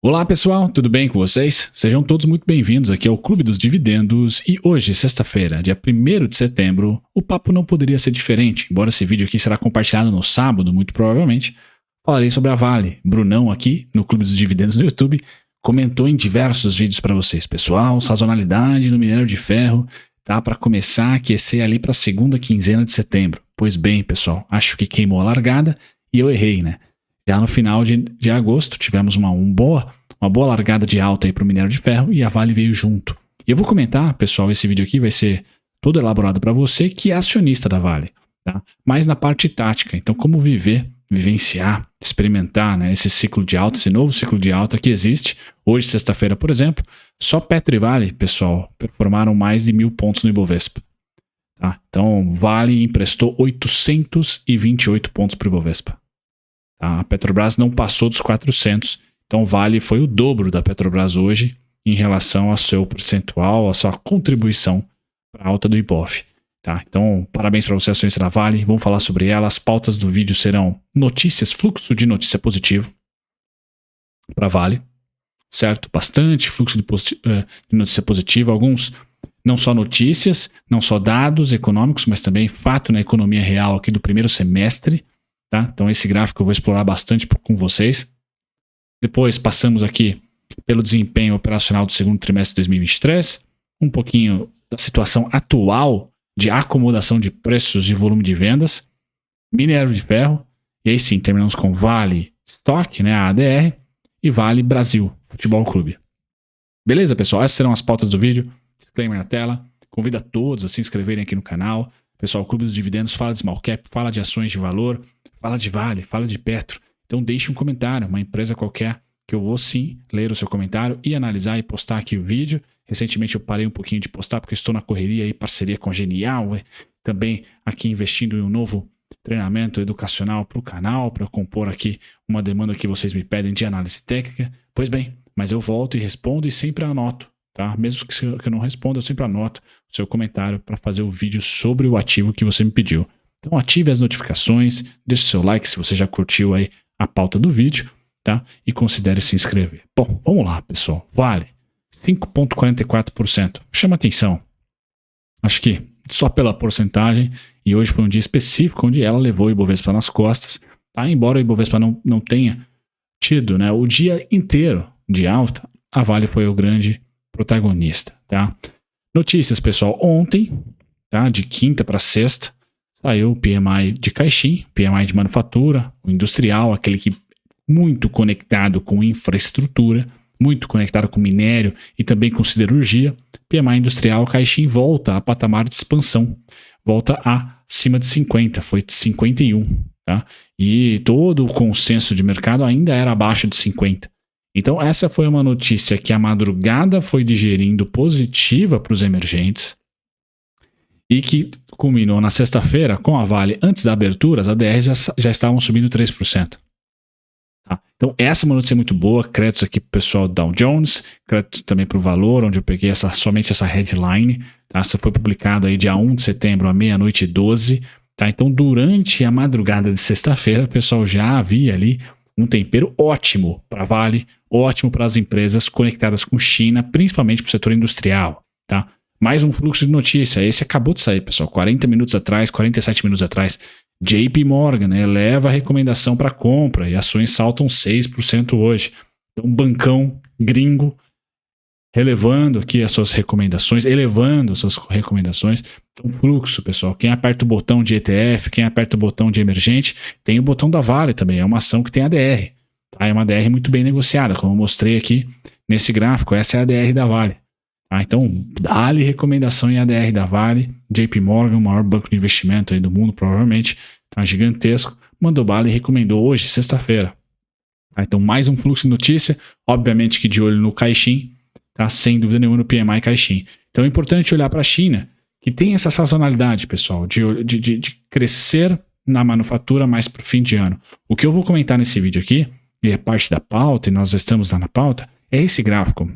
Olá pessoal, tudo bem com vocês? Sejam todos muito bem-vindos aqui ao Clube dos Dividendos e hoje, sexta-feira, dia 1º de setembro, o papo não poderia ser diferente, embora esse vídeo aqui será compartilhado no sábado, muito provavelmente. Falarei sobre a Vale. Brunão aqui no Clube dos Dividendos no YouTube comentou em diversos vídeos para vocês. Pessoal, sazonalidade no minério de ferro tá para começar a aquecer ali para a segunda quinzena de setembro. Pois bem, pessoal, acho que queimou a largada e eu errei, né? Já no final de agosto tivemos uma boa largada de alta aí para o minério de ferro e a Vale veio junto. E eu vou comentar, pessoal, esse vídeo aqui vai ser todo elaborado para você que é acionista da Vale, tá? Mas na parte tática, então como vivenciar, experimentar, né, esse ciclo de alta, esse novo ciclo de alta que existe. Hoje, sexta-feira, por exemplo, só Petro e Vale, pessoal, performaram mais de 1.000 pontos no Ibovespa. Tá? Então, Vale emprestou 828 pontos para o Ibovespa. A Petrobras não passou dos 400, então Vale foi o dobro da Petrobras hoje em relação ao seu percentual, a sua contribuição para a alta do Ibov. Tá? Então, parabéns para você, acionista da Vale, vamos falar sobre ela. As pautas do vídeo serão notícias, fluxo de notícia positivo para a Vale, certo? Bastante fluxo de notícia positiva, alguns não só notícias, não só dados econômicos, mas também fato na economia real aqui do primeiro semestre. Tá? Então esse gráfico eu vou explorar bastante com vocês. Depois passamos aqui pelo desempenho operacional do segundo trimestre de 2023, um pouquinho da situação atual de acomodação de preços e volume de vendas, minério de ferro, e aí sim terminamos com Vale Stock, né, a ADR, e Vale Brasil Futebol Clube. Beleza, pessoal? Essas serão as pautas do vídeo. Disclaimer na tela. Convido a todos a se inscreverem aqui no canal. Pessoal, o Clube dos Dividendos fala de small cap, fala de ações de valor, fala de Vale, fala de Petro. Então deixe um comentário, uma empresa qualquer, que eu vou sim ler o seu comentário e analisar e postar aqui o vídeo. Recentemente eu parei um pouquinho de postar porque estou na correria aí, parceria com Genial, também aqui investindo em um novo treinamento educacional para o canal, para compor aqui uma demanda que vocês me pedem de análise técnica. Pois bem, mas eu volto e respondo e sempre anoto. Tá? Mesmo que eu não responda, eu sempre anoto o seu comentário para fazer o vídeo sobre o ativo que você me pediu. Então ative as notificações, deixe o seu like se você já curtiu aí a pauta do vídeo, tá? E considere se inscrever. Bom, vamos lá, pessoal. Vale 5,44%. Chama atenção. Acho que só pela porcentagem, e hoje foi um dia específico onde ela levou o Ibovespa nas costas, tá? Embora o Ibovespa não tenha tido, né, o dia inteiro de alta, a Vale foi o grande protagonista, tá? Notícias, pessoal. Ontem, tá, de quinta para sexta, saiu o PMI de Caixin, PMI de manufatura, o industrial, aquele que muito conectado com infraestrutura, muito conectado com minério e também com siderurgia. PMI industrial Caixin volta a patamar de expansão, volta acima de 50, foi de 51, tá? E todo o consenso de mercado ainda era abaixo de 50. Então essa foi uma notícia que a madrugada foi digerindo positiva para os emergentes e que culminou na sexta-feira com a Vale. Antes da abertura, as ADRs já estavam subindo 3%. Tá? Então essa é uma notícia muito boa. Créditos aqui para o pessoal do Dow Jones, créditos também para o Valor, onde eu peguei somente essa headline. Tá? Isso foi publicado aí dia 1 de setembro, à meia-noite e 12. Tá? Então durante a madrugada de sexta-feira, o pessoal já havia ali um tempero ótimo para a Vale, ótimo para as empresas conectadas com China, principalmente para o setor industrial. Tá? Mais um fluxo de notícia. Esse acabou de sair, pessoal. 47 minutos atrás. JP Morgan eleva a recomendação para compra e ações saltam 6% hoje. Então, bancão gringo elevando as suas recomendações. Então, fluxo, pessoal. Quem aperta o botão de ETF, quem aperta o botão de emergente, tem o botão da Vale também. É uma ação que tem ADR. Tá? É uma ADR muito bem negociada, como eu mostrei aqui nesse gráfico. Essa é a ADR da Vale. Tá? Então, dá-lhe recomendação em ADR da Vale. JP Morgan, o maior banco de investimento aí do mundo, provavelmente. Tá? Gigantesco. Mandou bala e recomendou hoje, sexta-feira. Tá? Então, mais um fluxo de notícia. Obviamente que de olho no Caixin. Tá? Sem dúvida nenhuma no PMI Caixin. Então é importante olhar para a China, que tem essa sazonalidade, pessoal, de crescer na manufatura mais para o fim de ano. O que eu vou comentar nesse vídeo aqui, e é parte da pauta, e nós estamos lá na pauta, é esse gráfico,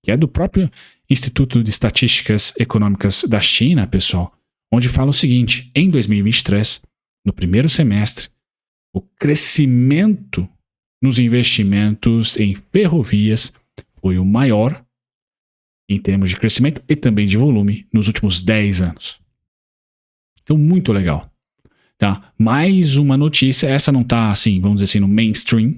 que é do próprio Instituto de Estatísticas Econômicas da China, pessoal, onde fala o seguinte: em 2023, no primeiro semestre, o crescimento nos investimentos em ferrovias foi o maior em termos de crescimento e também de volume nos últimos 10 anos. Então, muito legal. Tá? Mais uma notícia, essa não está assim, vamos dizer assim, no mainstream.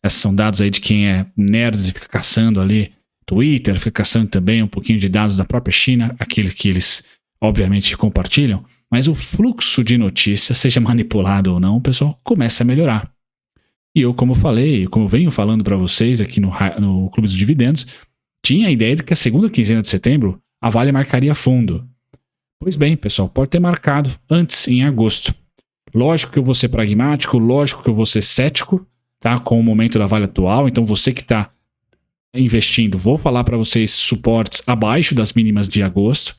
Esses são dados aí de quem é nerd e fica caçando ali Twitter, fica caçando também um pouquinho de dados da própria China, aquele que eles obviamente compartilham, mas o fluxo de notícias, seja manipulado ou não, pessoal, começa a melhorar. E eu, como falei, como venho falando para vocês aqui no Clube dos Dividendos, tinha a ideia de que a segunda quinzena de setembro a Vale marcaria fundo. Pois bem, pessoal, pode ter marcado antes, em agosto. Lógico que eu vou ser pragmático, lógico que eu vou ser cético, tá, com o momento da Vale atual. Então você que está investindo, vou falar para vocês suportes abaixo das mínimas de agosto,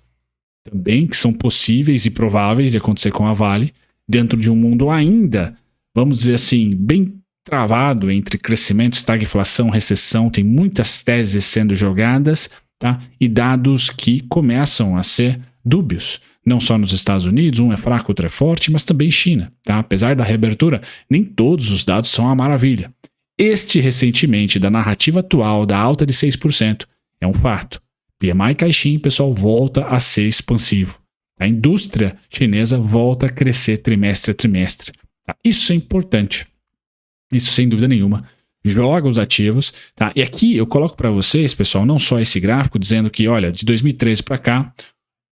também que são possíveis e prováveis de acontecer com a Vale, dentro de um mundo ainda, vamos dizer assim, bem travado entre crescimento, estagflação, recessão. Tem muitas teses sendo jogadas, tá, e dados que começam a ser dúbios. Não só nos Estados Unidos, um é fraco, outro é forte, mas também China. Tá? Apesar da reabertura, nem todos os dados são a maravilha. Este recentemente, da narrativa atual, da alta de 6%, é um fato. PMI Caixin, pessoal, volta a ser expansivo. A indústria chinesa volta a crescer trimestre a trimestre. Tá? Isso é importante. Isso, sem dúvida nenhuma, joga os ativos. Tá? E aqui eu coloco para vocês, pessoal, não só esse gráfico, dizendo que, olha, de 2013 para cá,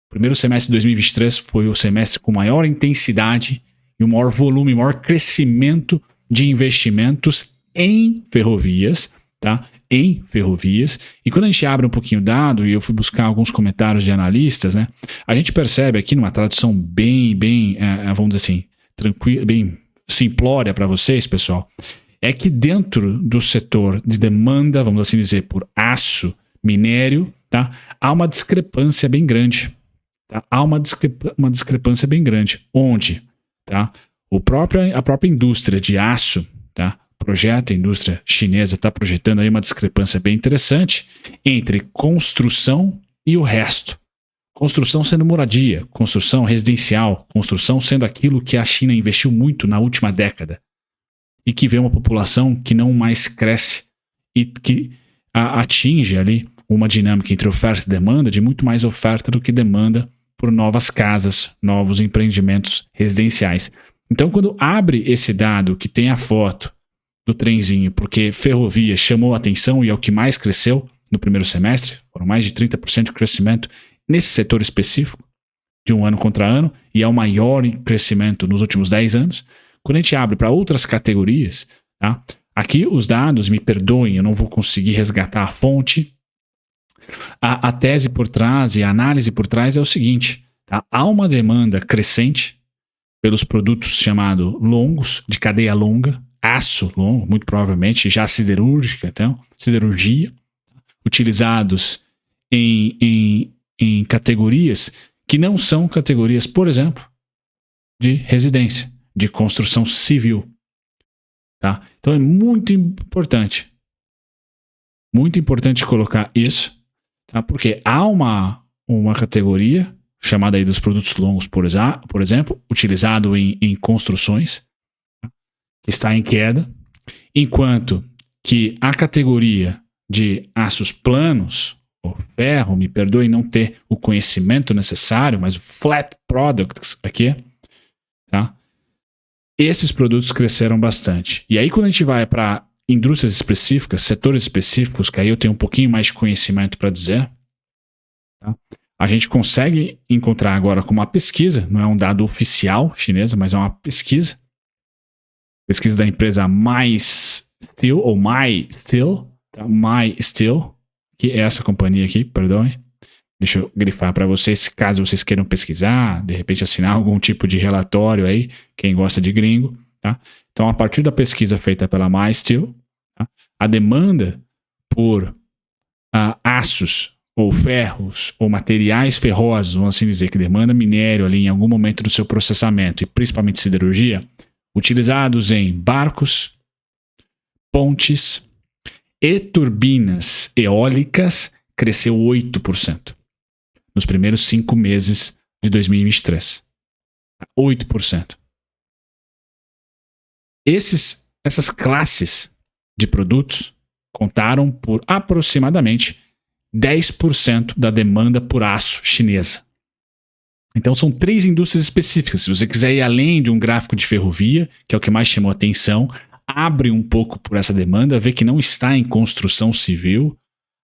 o primeiro semestre de 2023 foi o semestre com maior intensidade e o maior volume, maior crescimento de investimentos em ferrovias, tá? Em ferrovias. E quando a gente abre um pouquinho o dado, e eu fui buscar alguns comentários de analistas, né? A gente percebe aqui numa tradução bem, vamos dizer assim, tranquila, bem simplória para vocês, pessoal, é que dentro do setor de demanda, vamos assim dizer, por aço, minério, tá? Há uma discrepância bem grande. Tá? Há uma discrepância bem grande, onde, tá? A própria indústria de aço, tá? A indústria chinesa está projetando aí uma discrepância bem interessante entre construção e o resto. Construção sendo moradia, construção residencial, construção sendo aquilo que a China investiu muito na última década e que vê uma população que não mais cresce e que atinge ali uma dinâmica entre oferta e demanda, de muito mais oferta do que demanda por novas casas, novos empreendimentos residenciais. Então, quando abre esse dado que tem a foto do trenzinho, porque ferrovia chamou a atenção e é o que mais cresceu no primeiro semestre, foram mais de 30% de crescimento nesse setor específico, de um ano contra ano, e é o maior crescimento nos últimos 10 anos. Quando a gente abre para outras categorias, tá? Aqui os dados, me perdoem, eu não vou conseguir resgatar a fonte. A tese por trás e a análise por trás é o seguinte, tá? Há uma demanda crescente pelos produtos chamados longos, de cadeia longa, aço longo, muito provavelmente, já siderúrgica, então, siderurgia, utilizados em categorias que não são categorias, por exemplo, de residência, de construção civil. Tá? Então é muito importante colocar isso, tá? Porque há uma categoria chamada aí dos produtos longos, por exemplo, utilizado em construções, tá? Que está em queda, enquanto que a categoria de aços planos, ou ferro, me perdoe não ter o conhecimento necessário, mas o flat products aqui, tá? Esses produtos cresceram bastante. E aí quando a gente vai para indústrias específicas, setores específicos, que aí eu tenho um pouquinho mais de conhecimento para dizer, tá? A gente consegue encontrar agora com uma pesquisa, não é um dado oficial chinesa, mas é uma pesquisa da empresa MySteel, ou MySteel, tá? MySteel, que é essa companhia aqui, perdoe. Deixa eu grifar para vocês, caso vocês queiram pesquisar, de repente assinar algum tipo de relatório aí, quem gosta de gringo, tá? Então, a partir da pesquisa feita pela MySteel, tá? A demanda por aços ou ferros ou materiais ferrosos, vamos assim dizer, que demanda minério ali em algum momento do seu processamento, e principalmente siderurgia, utilizados em barcos, pontes e turbinas eólicas, cresceu 8% nos primeiros 5 meses de 2023. 8%. Essas classes de produtos contaram por aproximadamente 10% da demanda por aço chinesa. Então são 3 indústrias específicas. Se você quiser ir além de um gráfico de ferrovia, que é o que mais chamou a atenção, abre um pouco por essa demanda, vê que não está em construção civil,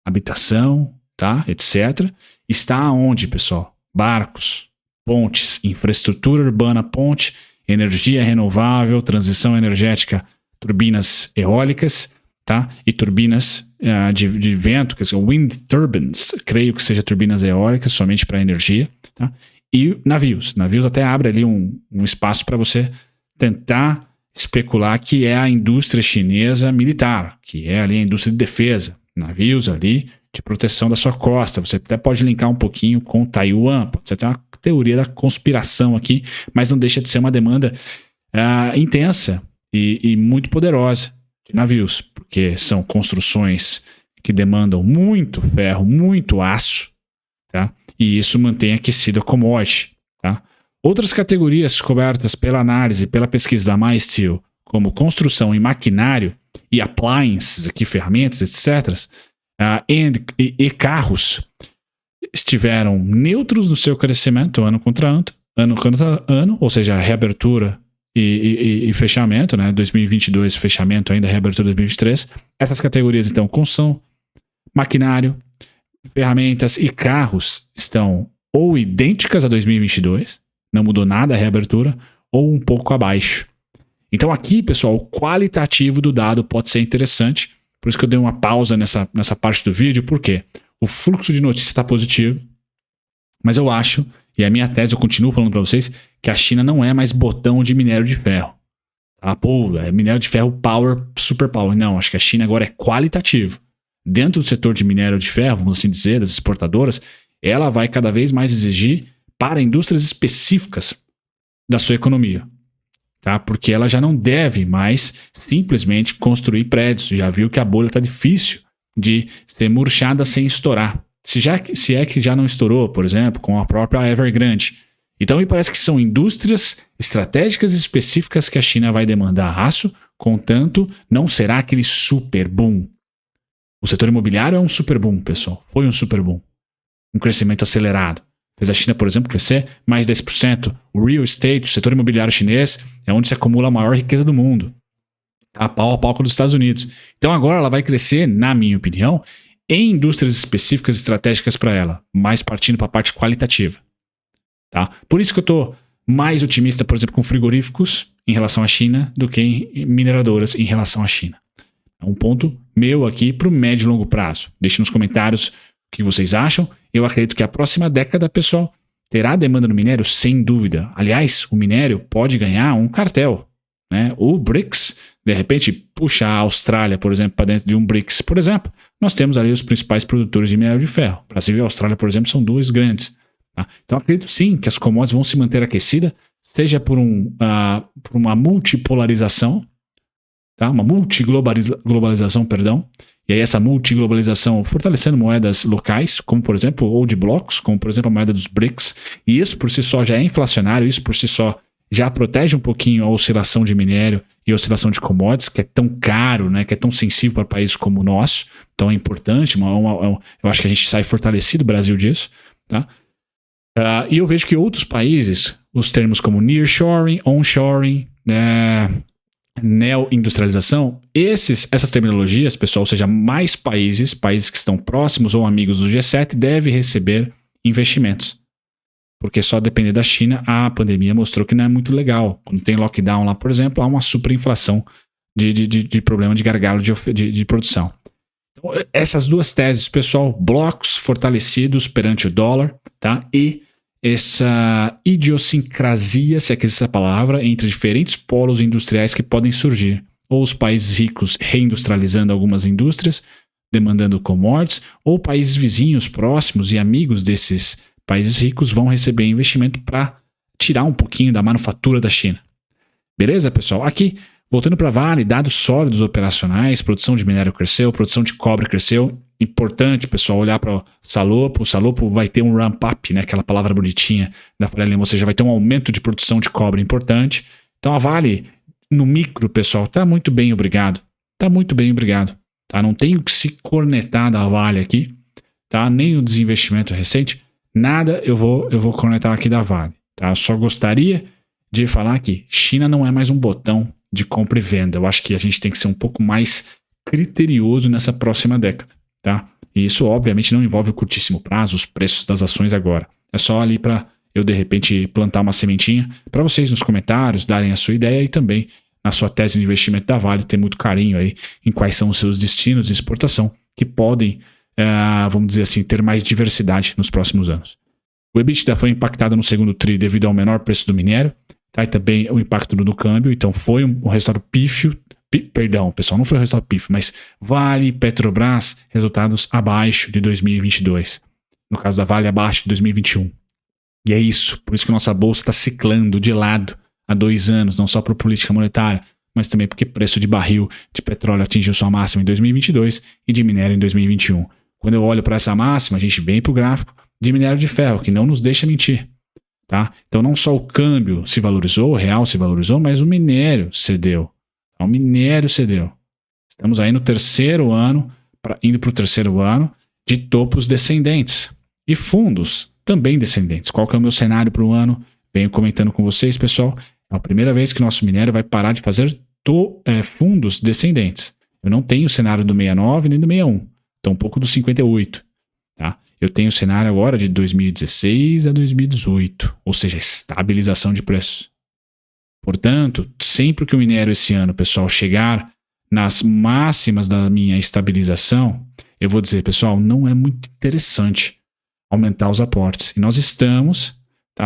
habitação, tá, etc. Está onde, pessoal? Barcos, pontes, infraestrutura urbana, ponte, energia renovável, transição energética, turbinas eólicas, tá? E turbinas de vento, que são wind turbines, creio que seja turbinas eólicas somente para energia, tá? E navios. Navios até abre ali um espaço para você tentar especular que é a indústria chinesa militar, que é ali a indústria de defesa. Navios ali de proteção da sua costa. Você até pode linkar um pouquinho com Taiwan, pode ser até uma teoria da conspiração aqui, mas não deixa de ser uma demanda intensa e muito poderosa de navios, porque são construções que demandam muito ferro, muito aço, tá? E isso mantém aquecida a commodity, tá? Outras categorias cobertas pela análise e pela pesquisa da MySteel, como construção e maquinário e appliances, aqui, ferramentas, etc., e carros, estiveram neutros no seu crescimento ano contra ano, ou seja, reabertura e fechamento, né? 2022, fechamento ainda, reabertura 2023. Essas categorias, então, construção, maquinário, ferramentas e carros estão ou idênticas a 2022, não mudou nada a reabertura, ou um pouco abaixo. Então aqui, pessoal, o qualitativo do dado pode ser interessante, por isso que eu dei uma pausa nessa parte do vídeo, porque o fluxo de notícia está positivo, mas eu acho, e a minha tese, eu continuo falando para vocês, que a China não é mais botão de minério de ferro. Tá? Pô, é minério de ferro power, super power. Não, acho que a China agora é qualitativo. Dentro do setor de minério de ferro, vamos assim dizer, das exportadoras, ela vai cada vez mais exigir para indústrias específicas da sua economia. Tá? Porque ela já não deve mais simplesmente construir prédios. Já viu que a bolha está difícil de ser murchada sem estourar. Se é que já não estourou, por exemplo, com a própria Evergrande. Então me parece que são indústrias estratégicas específicas que a China vai demandar aço, contanto não será aquele super boom. O setor imobiliário é um super boom, pessoal. Foi um super boom. Um crescimento acelerado. Fez a China, por exemplo, crescer mais 10%. O real estate, o setor imobiliário chinês, é onde se acumula a maior riqueza do mundo. A pau a pau com os Estados Unidos. Então agora ela vai crescer, na minha opinião, em indústrias específicas estratégicas para ela, mais partindo para a parte qualitativa. Tá? Por isso que eu estou mais otimista, por exemplo, com frigoríficos em relação à China do que em mineradoras em relação à China. É um ponto meu aqui para o médio e longo prazo. Deixe nos comentários o que vocês acham. Eu acredito que a próxima década, pessoal, terá demanda no minério, sem dúvida. Aliás, o minério pode ganhar um cartel. Né? O BRICS, de repente, puxa a Austrália, por exemplo, para dentro de um BRICS. Por exemplo, nós temos ali os principais produtores de minério de ferro. Brasil e Austrália, por exemplo, são dois grandes. Tá? Então, acredito sim que as commodities vão se manter aquecidas, seja por uma multipolarização, tá? Uma multiglobalização, perdão. E aí essa multiglobalização fortalecendo moedas locais, como por exemplo, ou de blocos, como por exemplo a moeda dos BRICS. E isso por si só já é inflacionário, isso por si só já protege um pouquinho a oscilação de minério e a oscilação de commodities, que é tão caro, né, que é tão sensível para países como o nosso. Então é importante, eu acho que a gente sai fortalecido, o Brasil, disso. Tá? E eu vejo que outros países, os termos como nearshoring, onshoring, neo-industrialização, essas terminologias, pessoal, ou seja, mais países que estão próximos ou amigos do G7 devem receber investimentos. Porque só depender da China, a pandemia mostrou que não é muito legal. Quando tem lockdown lá, por exemplo, há uma superinflação de problema de gargalo de produção. Então, essas duas teses, pessoal, blocos fortalecidos perante o dólar, tá? E essa idiosincrasia, se é que existe essa palavra, entre diferentes polos industriais que podem surgir. Ou os países ricos reindustrializando algumas indústrias, demandando commodities, ou países vizinhos, próximos e amigos desses países ricos vão receber investimento para tirar um pouquinho da manufatura da China. Beleza, pessoal? Aqui, voltando para Vale, dados sólidos operacionais, produção de minério cresceu, produção de cobre cresceu. Importante, pessoal, olhar para o Salopo. O Salopo vai ter um ramp-up, né? Aquela palavra bonitinha da Faria Lima, ou seja, vai ter um aumento de produção de cobre importante. Então a Vale, no micro, pessoal, está muito bem, obrigado. tá muito bem, obrigado. Tá? Não tenho que se cornetar da Vale aqui, tá? Nem o desinvestimento recente, nada eu vou cornetar aqui da Vale. Tá? Eu só gostaria de falar que China não é mais um botão de compra e venda. Eu acho que a gente tem que ser um pouco mais criterioso nessa próxima década. Tá? E isso, obviamente, não envolve o curtíssimo prazo, os preços das ações agora. É só ali para eu, de repente, plantar uma sementinha para vocês nos comentários darem a sua ideia e também na sua tese de investimento da Vale ter muito carinho aí em quais são os seus destinos de exportação que podem, vamos dizer assim, ter mais diversidade nos próximos anos. O EBITDA foi impactado no segundo TRI devido ao menor preço do minério, tá? E também o impacto no câmbio, então foi um resultado pífio. Perdão, pessoal, não foi o resultado pífio, mas Vale, Petrobras, resultados abaixo de 2022. No caso da Vale, abaixo de 2021. E é isso, por isso que nossa bolsa está ciclando de lado há 2 anos, não só por política monetária, mas também porque preço de barril de petróleo atingiu sua máxima em 2022 e de minério em 2021. Quando eu olho para essa máxima, a gente vem para o gráfico de minério de ferro, que não nos deixa mentir. Tá? Então não só o câmbio se valorizou, o real se valorizou, mas o minério cedeu. O minério cedeu. Estamos aí no terceiro ano, indo para o terceiro ano, de topos descendentes. E fundos também descendentes. Qual que é o meu cenário para o ano? Venho comentando com vocês, pessoal. É a primeira vez que nosso minério vai parar de fazer fundos descendentes. Eu não tenho o cenário do 69 nem do 61. Tampouco do 58. Tá? Eu tenho o cenário agora de 2016 a 2018. Ou seja, estabilização de preço. Portanto, sempre que o minério esse ano, pessoal, chegar nas máximas da minha estabilização, eu vou dizer, pessoal, não é muito interessante aumentar os aportes. E nós estamos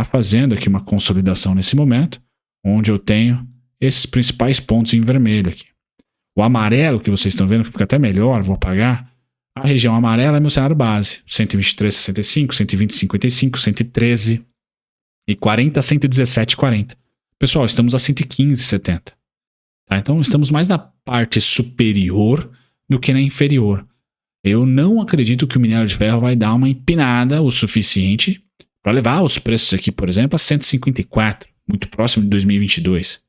fazendo aqui uma consolidação nesse momento, onde eu tenho esses principais pontos em vermelho aqui. O amarelo que vocês estão vendo, que fica até melhor, vou apagar. A região amarela é meu cenário base. 123,65, 120,55, 113 e 40, 117,40. Pessoal, estamos a 115,70. Tá? Então, estamos mais na parte superior do que na inferior. Eu não acredito que o minério de ferro vai dar uma empinada o suficiente para levar os preços aqui, por exemplo, a 154, muito próximo de 2022.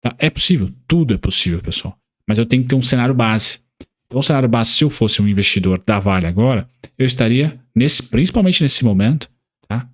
Tá? É possível, tudo é possível, pessoal. Mas eu tenho que ter um cenário base. Então, o cenário base, se eu fosse um investidor da Vale agora, eu estaria, principalmente nesse momento,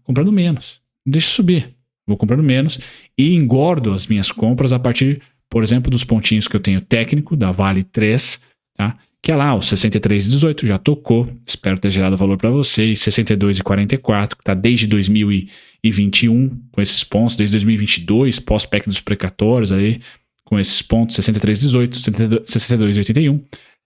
comprando menos. Não deixa subir. Vou comprando menos e engordo as minhas compras a partir, por exemplo, dos pontinhos que eu tenho técnico da Vale 3, tá? Que é lá o 63,18, já tocou, espero ter gerado valor para vocês, 62,44, que está desde 2021 com esses pontos, desde 2022, pós-PEC dos precatórios aí, com esses pontos, 63,18, 62,81,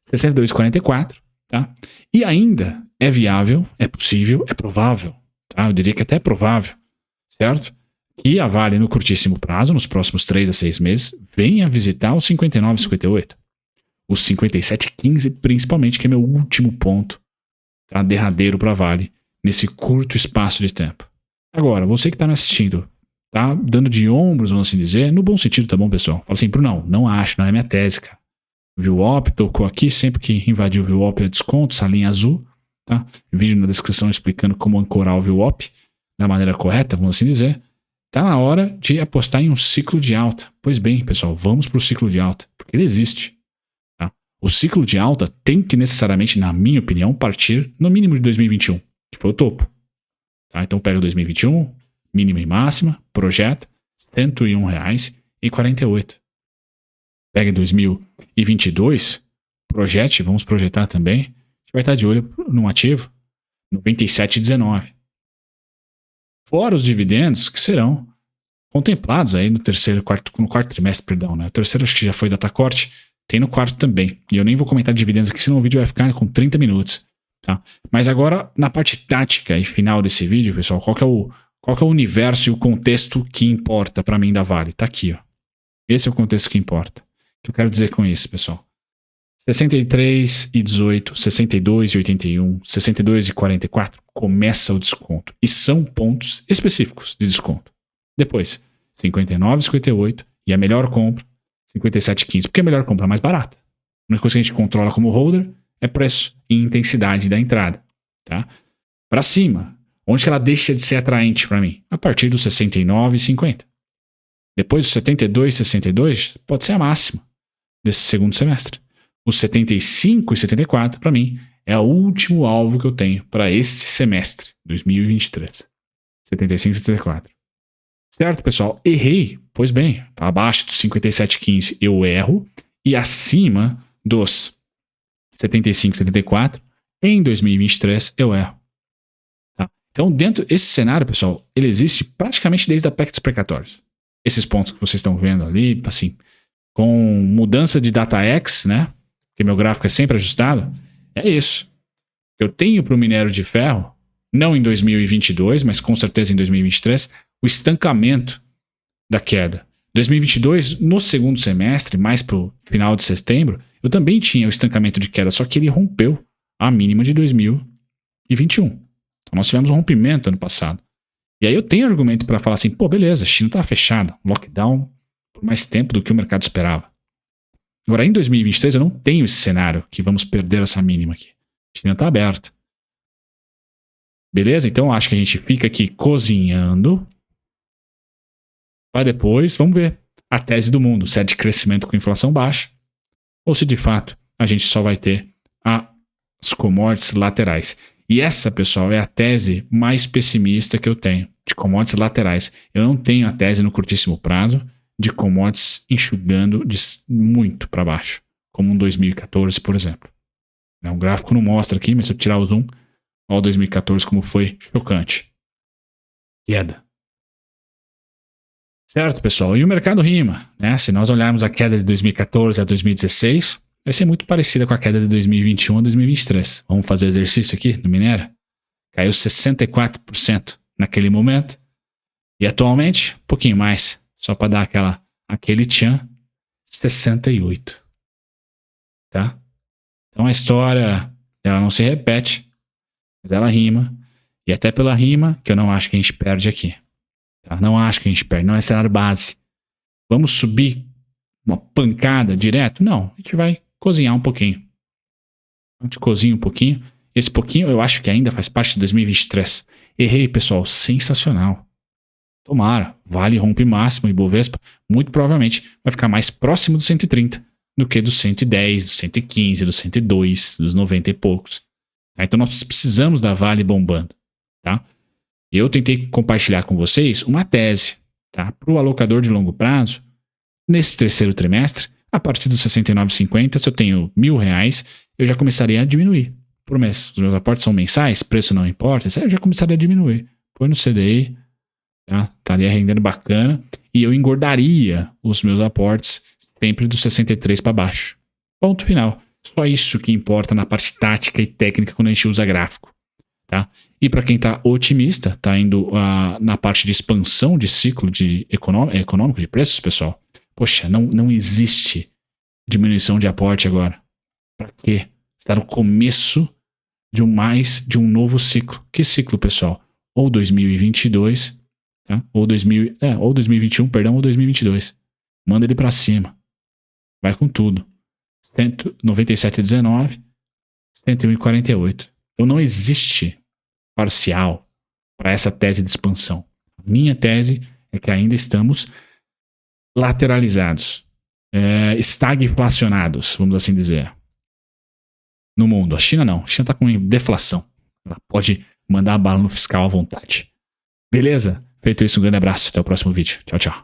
62,44, tá? E ainda é viável, é possível, é provável, tá? Eu diria que até é provável, certo? Que a Vale, no curtíssimo prazo, nos próximos 3 a 6 meses, venha visitar os 59,58. Os 57,15, principalmente, que é meu último ponto, tá? Derradeiro para a Vale, nesse curto espaço de tempo. Agora, você que está me assistindo, tá dando de ombros, vamos assim dizer, no bom sentido, tá bom, pessoal? Fala assim, Bruno, não acho, não é minha tese, cara. VWAP, tocou aqui, sempre que invadiu o VWAP é desconto, essa linha azul, tá? Vídeo na descrição explicando como ancorar o VWAP da maneira correta, vamos assim dizer. Tá na hora de apostar em um ciclo de alta. Pois bem, pessoal, vamos para o ciclo de alta, porque ele existe. Tá? O ciclo de alta tem que necessariamente, na minha opinião, partir no mínimo de 2021, que foi o topo. Tá? Então pega 2021, mínima e máxima, projeta, R$ 101,48. Pega 2022, projete, vamos projetar também. A gente vai estar de olho num ativo, 97,19. Fora os dividendos que serão contemplados aí no quarto trimestre, perdão, né? O terceiro acho que já foi data corte, tem no quarto também. E eu nem vou comentar dividendos aqui, senão o vídeo vai ficar com 30 minutos, tá? Mas agora, na parte tática e final desse vídeo, pessoal, qual que é o universo e o contexto que importa para mim da Vale? Tá aqui, ó. Esse é o contexto que importa. O que eu quero dizer com isso, pessoal? 63,18, 62,81, 62,44 começa o desconto. E são pontos específicos de desconto. Depois, 59,58 e a melhor compra, 57,15. Porque a melhor compra é mais barata. A única coisa que a gente controla como holder é preço e intensidade da entrada. Tá? Para cima, onde que ela deixa de ser atraente para mim? A partir dos 69,50. Depois dos 72,62 pode ser a máxima desse segundo semestre. os 75 e 74, para mim, é o último alvo que eu tenho para esse semestre, 2023. 75 e 74. Certo, pessoal? Errei. Pois bem, abaixo dos 57,15 eu erro e acima dos 75 e 74, em 2023 eu erro. Tá? Então, dentro desse cenário, pessoal, ele existe praticamente desde a PEC dos precatórios. Esses pontos que vocês estão vendo ali, assim, com mudança de data X, né? Porque meu gráfico é sempre ajustado, é isso. Eu tenho para o minério de ferro, não em 2022, mas com certeza em 2023, o estancamento da queda. 2022, no segundo semestre, mais para o final de setembro, eu também tinha o estancamento de queda, só que ele rompeu a mínima de 2021. Então nós tivemos um rompimento ano passado. E aí eu tenho argumento para falar assim, pô, beleza, a China está fechada, lockdown por mais tempo do que o mercado esperava. Agora, em 2023, eu não tenho esse cenário que vamos perder essa mínima aqui. A China está aberta. Beleza? Então eu acho que a gente fica aqui cozinhando. Para depois, vamos ver a tese do mundo, se é de crescimento com inflação baixa, ou se de fato a gente só vai ter as commodities laterais. E essa, pessoal, é a tese mais pessimista que eu tenho, de commodities laterais. Eu não tenho a tese no curtíssimo prazo de commodities enxugando muito para baixo, como um 2014, por exemplo. O gráfico não mostra aqui, mas se eu tirar o zoom, olha o 2014 como foi chocante. Queda. Certo, pessoal? E o mercado rima, né? Se nós olharmos a queda de 2014 a 2016, vai ser muito parecida com a queda de 2021 a 2023. Vamos fazer exercício aqui no minério? Caiu 64% naquele momento. E atualmente, um pouquinho mais. Só para dar aquele tchan, 68%. Tá? Então a história, ela não se repete, mas ela rima. E até pela rima, que eu não acho que a gente perde aqui. Tá? Não acho que a gente perde, não é cenário base. Vamos subir uma pancada direto? Não, a gente vai cozinhar um pouquinho. A gente cozinha um pouquinho. Esse pouquinho eu acho que ainda faz parte de 2023. Errei, pessoal, sensacional. Tomara, vale rompe máximo e Bovespa, muito provavelmente vai ficar mais próximo dos 130 do que dos 110, dos 115, dos 102, dos 90 e poucos. Então nós precisamos da Vale bombando, tá? Eu tentei compartilhar com vocês uma tese, tá? Para o alocador de longo prazo, nesse terceiro trimestre, a partir dos 69,50, se eu tenho R$1.000, eu já começaria a diminuir por mês. Os meus aportes são mensais, preço não importa, eu já começaria a diminuir. Põe no CDI, tá? Estaria rendendo bacana e eu engordaria os meus aportes sempre dos 63 para baixo. Ponto final. Só isso que importa na parte tática e técnica quando a gente usa gráfico. Tá? E para quem está otimista, está indo na parte de expansão de ciclo econômico de preços, pessoal. Poxa, não existe diminuição de aporte agora. Para quê? Está no começo de um novo ciclo. Que ciclo, pessoal? Ou 2022, tá? ou 2021, perdão, ou 2022. Manda ele para cima. Vai com tudo. 197,19, 101,48. Então não existe parcial para essa tese de expansão. Minha tese é que ainda estamos lateralizados, estagflacionados, vamos assim dizer, no mundo. A China não. A China está com deflação. Ela pode mandar a bala no fiscal à vontade. Beleza? Feito isso, um grande abraço. Até o próximo vídeo. Tchau, tchau.